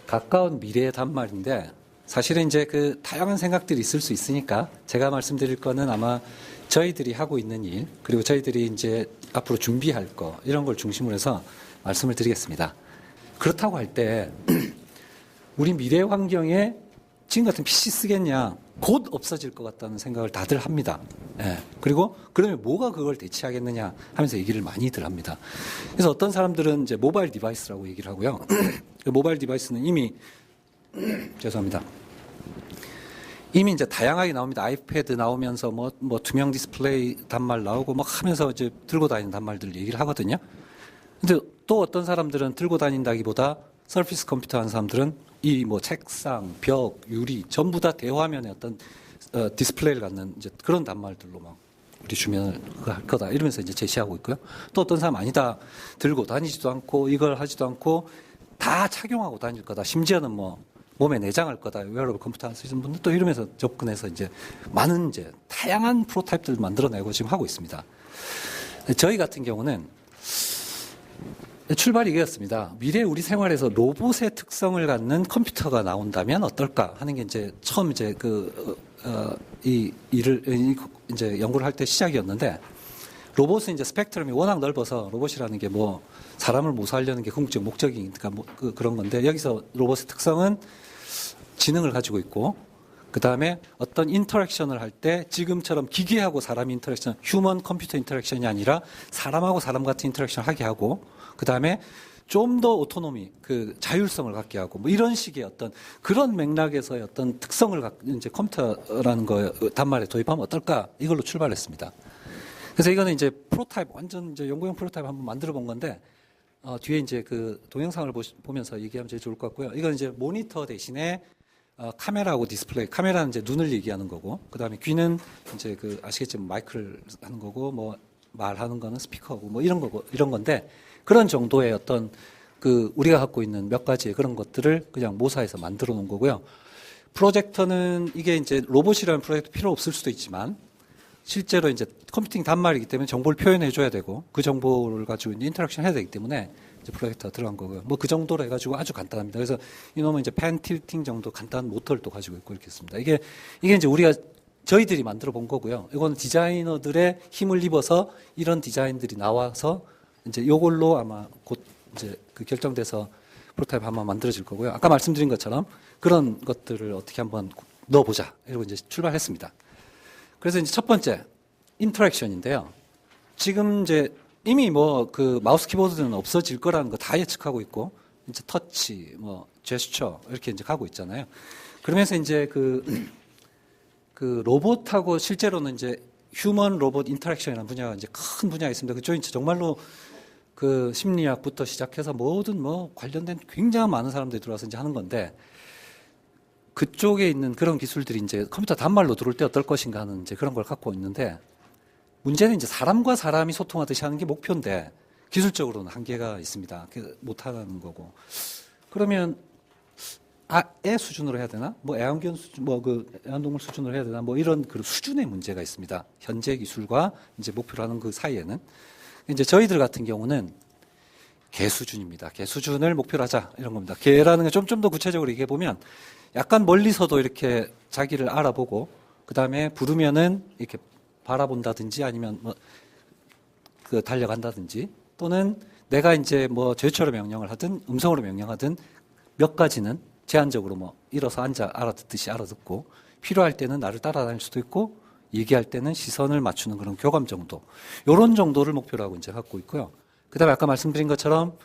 가까운 미래의 단말인데 사실은 이제 그 다양한 생각들이 있을 수 있으니까 제가 말씀드릴 거는 아마 저희들이 하고 있는 일 그리고 저희들이 이제 앞으로 준비할 거 이런 걸 중심으로 해서 말씀을 드리겠습니다. 그렇다고 할 때 우리 미래 환경에 지금 같은 PC 쓰겠냐? 곧 없어질 것 같다는 생각을 다들 합니다. 예. 그리고 그러면 뭐가 그걸 대체하겠느냐 하면서 얘기를 많이들 합니다. 그래서 어떤 사람들은 이제 모바일 디바이스라고 얘기를 하고요. 그 모바일 디바이스는 이미 죄송합니다. 이미 이제 다양하게 나옵니다. 아이패드 나오면서 뭐 투명 디스플레이 단말 나오고 막 하면서 이제 들고 다니는 단말들 얘기를 하거든요. 근데 또 어떤 사람들은 들고 다닌다기보다 서피스 컴퓨터 하는 사람들은 이 뭐 책상, 벽, 유리 전부 다 대화면의 어떤 디스플레이를 갖는 이제 그런 단말들로 막 우리 주변을 할 거다 이러면서 이제 제시하고 있고요. 또 어떤 사람 아니다 들고 다니지도 않고 이걸 하지도 않고 다 착용하고 다닐 거다. 심지어는 뭐 몸에 내장할 거다. 웨어러블 컴퓨터 쓰시는 분들 또 이러면서 접근해서 이제 많은 이제 다양한 프로타입들을 만들어내고 지금 하고 있습니다. 저희 같은 경우는 출발이 이거였습니다. 미래 우리 생활에서 로봇의 특성을 갖는 컴퓨터가 나온다면 어떨까 하는 게 이제 처음 이제 이 일을 이제 연구를 할 때 시작이었는데 로봇은 이제 스펙트럼이 워낙 넓어서 로봇이라는 게 뭐 사람을 모사하려는 게 궁극적 목적이니까 뭐 그런 건데 여기서 로봇의 특성은 지능을 가지고 있고 그 다음에 어떤 인터랙션을 할 때 지금처럼 기계하고 사람 인터랙션, 휴먼 컴퓨터 인터랙션이 아니라 사람하고 사람 같은 인터랙션을 하게 하고 그 다음에 좀 더 오토노미, 그 자율성을 갖게 하고 뭐 이런 식의 어떤 그런 맥락에서의 어떤 특성을 이제 컴퓨터라는 거 단말에 도입하면 어떨까 이걸로 출발했습니다. 그래서 이거는 이제 프로타입 완전 이제 연구용 프로타입 한번 만들어 본 건데 뒤에 이제 그 동영상을 보면서 얘기하면 제일 좋을 것 같고요. 이건 이제 모니터 대신에 카메라하고 디스플레이, 카메라는 이제 눈을 얘기하는 거고, 그 다음에 귀는 이제 그 아시겠지만 마이크를 하는 거고, 뭐 말하는 거는 스피커고, 뭐 이런 거고, 이런 건데, 그런 정도의 어떤 그 우리가 갖고 있는 몇 가지의 그런 것들을 그냥 모사해서 만들어 놓은 거고요. 프로젝터는 이게 이제 로봇이라는 프로젝터 필요 없을 수도 있지만, 실제로 이제 컴퓨팅 단말이기 때문에 정보를 표현해 줘야 되고, 그 정보를 가지고 이제 인터랙션 해야 되기 때문에, 이제 프로젝터가 들어간 거고요. 뭐 그 정도로 해가지고 아주 간단합니다. 그래서 이놈은 이제 펜 틸팅 정도 간단한 모터를 또 가지고 있고 이렇게 했습니다. 이게 이제 우리가 저희들이 만들어 본 거고요. 이거는 디자이너들의 힘을 입어서 이런 디자인들이 나와서 이제 요걸로 아마 곧 이제 그 결정돼서 프로타입 한번 만들어질 거고요. 아까 말씀드린 것처럼 그런 것들을 어떻게 한번 넣어보자. 이러고 이제 출발했습니다. 그래서 이제 첫 번째 인터랙션인데요. 지금 이제 이미 뭐 그 마우스 키보드는 없어질 거라는 거 다 예측하고 있고 이제 터치, 뭐 제스처 이렇게 이제 가고 있잖아요. 그러면서 이제 그 로봇하고 실제로는 이제 휴먼 로봇 인터랙션이라는 분야가 이제 큰 분야가 있습니다. 그쪽이 이제 정말로 그 심리학부터 시작해서 모든 뭐 관련된 굉장히 많은 사람들이 들어와서 이제 하는 건데 그쪽에 있는 그런 기술들이 이제 컴퓨터 단말로 들어올 때 어떨 것인가 하는 이제 그런 걸 갖고 있는데 문제는 이제 사람과 사람이 소통하듯이 하는 게 목표인데 기술적으로는 한계가 있습니다. 못하는 거고. 그러면 애 수준으로 해야 되나? 뭐 애완견 수준, 뭐 그 애완동물 수준으로 해야 되나? 뭐 이런 그 수준의 문제가 있습니다. 현재 기술과 이제 목표로 하는 그 사이에는 이제 저희들 같은 경우는 개 수준입니다. 개 수준을 목표로 하자 이런 겁니다. 개라는 게 좀 더 구체적으로 얘기해 보면 약간 멀리서도 이렇게 자기를 알아보고 그 다음에 부르면은 이렇게 바라본다든지 아니면 뭐 그 달려간다든지 또는 내가 이제 뭐 제스처로 명령을 하든 음성으로 명령하든 몇 가지는 제한적으로 뭐 일어서 앉아 알아듣듯이 알아듣고 필요할 때는 나를 따라다닐 수도 있고 얘기할 때는 시선을 맞추는 그런 교감 정도 이런 정도를 목표로 하고 이제 갖고 있고요. 그다음에 아까 말씀드린 것처럼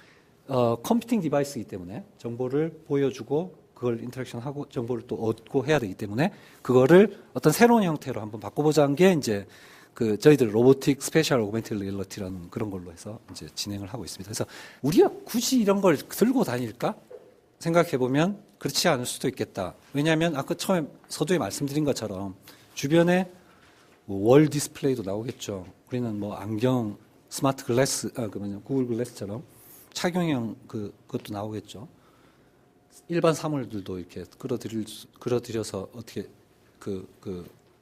컴퓨팅 디바이스이기 때문에 정보를 보여주고 그걸 인터랙션하고 정보를 또 얻고 해야 되기 때문에 그거를 어떤 새로운 형태로 한번 바꿔보자는 게 이제 그 저희들 로보틱 스페셜 오그멘티드 리얼리티라는 그런 걸로 해서 이제 진행을 하고 있습니다. 그래서 우리가 굳이 이런 걸 들고 다닐까 생각해 보면 그렇지 않을 수도 있겠다. 왜냐하면 아까 처음에 서두에 말씀드린 것처럼 주변에 뭐 월 디스플레이도 나오겠죠. 우리는 뭐 안경, 스마트 글래스, 구글 글래스처럼 착용형 그것도 나오겠죠. 일반 사물들도 이렇게 끌어들여서 어떻게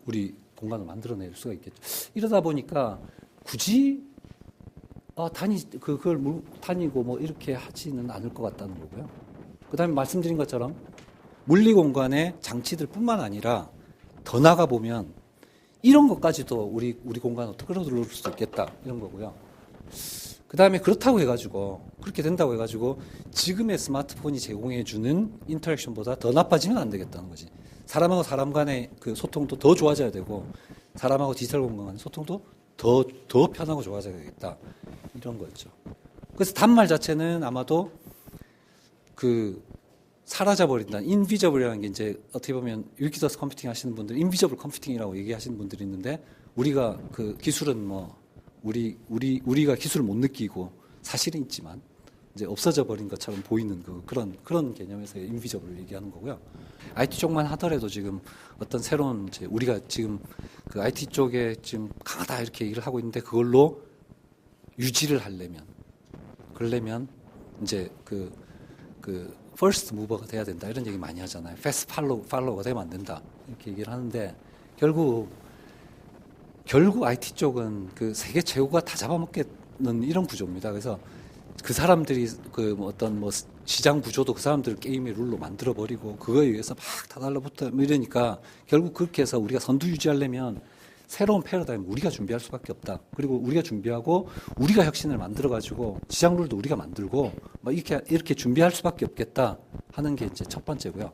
우리 공간을 만들어낼 수가 있겠죠. 이러다 보니까 굳이 그걸 다니고 뭐 이렇게 하지는 않을 것 같다는 거고요. 그다음에 말씀드린 것처럼 물리 공간의 장치들뿐만 아니라 더 나가 보면 이런 것까지도 우리 공간을 어떻게 끌어들일 수 있겠다 이런 거고요. 그다음에 그렇다고 해가지고 그렇게 된다고 해가지고 지금의 스마트폰이 제공해주는 인터랙션보다 더 나빠지면 안 되겠다는 거지. 사람하고 사람 간의 그 소통도 더 좋아져야 되고 사람하고 디지털 공간 간의 소통도 더 편하고 좋아져야 되겠다 이런 거였죠. 그래서 단말 자체는 아마도 그 사라져버린다. 인비저블이라는 게 이제 어떻게 보면 유비퀴터스 컴퓨팅 하시는 분들 인비저블 컴퓨팅이라고 얘기하시는 분들이 있는데 우리가 그 기술은 뭐 우리가 기술을 못 느끼고 사실은 있지만 이제 없어져 버린 것처럼 보이는 그런 개념에서 인비저블을 얘기하는 거고요. IT 쪽만 하더라도 지금 어떤 새로운 이제 우리가 지금 그 IT 쪽에 지금 강하다 이렇게 얘기를 하고 있는데 그걸로 유지를 하려면 그러려면 이제 그 퍼스트 무버가 돼야 된다 이런 얘기 많이 하잖아요. 패스트 팔로우가 되면 안 된다 이렇게 얘기를 하는데 결국 IT 쪽은 그 세계 최고가 다 잡아먹겠는 이런 구조입니다. 그래서 그 사람들이 그 뭐 어떤 뭐 시장 구조도 그 사람들 게임의 룰로 만들어 버리고 그거에 의해서 막 다 달라붙어 이러니까 결국 그렇게 해서 우리가 선두 유지하려면 새로운 패러다임 우리가 준비할 수밖에 없다. 그리고 우리가 준비하고 우리가 혁신을 만들어 가지고 시장 룰도 우리가 만들고 막 이렇게 준비할 수밖에 없겠다 하는 게 이제 첫 번째고요.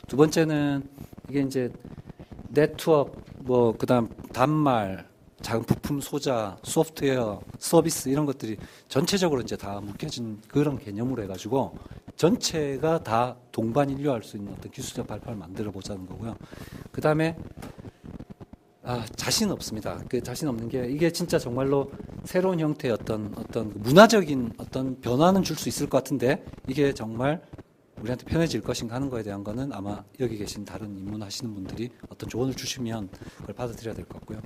두 번째는 이게 이제 네트워크 뭐 그다음 단말 작은 부품 소자, 소프트웨어, 서비스 이런 것들이 전체적으로 이제 다 묶여진 그런 개념으로 해가지고 전체가 다 동반인류할 수 있는 어떤 기술적 발판을 만들어 보자는 거고요. 그 다음에 자신 없습니다. 그 자신 없는 게 이게 진짜 정말로 새로운 형태의 어떤 문화적인 어떤 변화는 줄 수 있을 것 같은데 이게 정말 우리한테 편해질 것인가 하는 거에 대한 거는 아마 여기 계신 다른 입문하시는 분들이 어떤 조언을 주시면 그걸 받아들여야 될 것 같고요.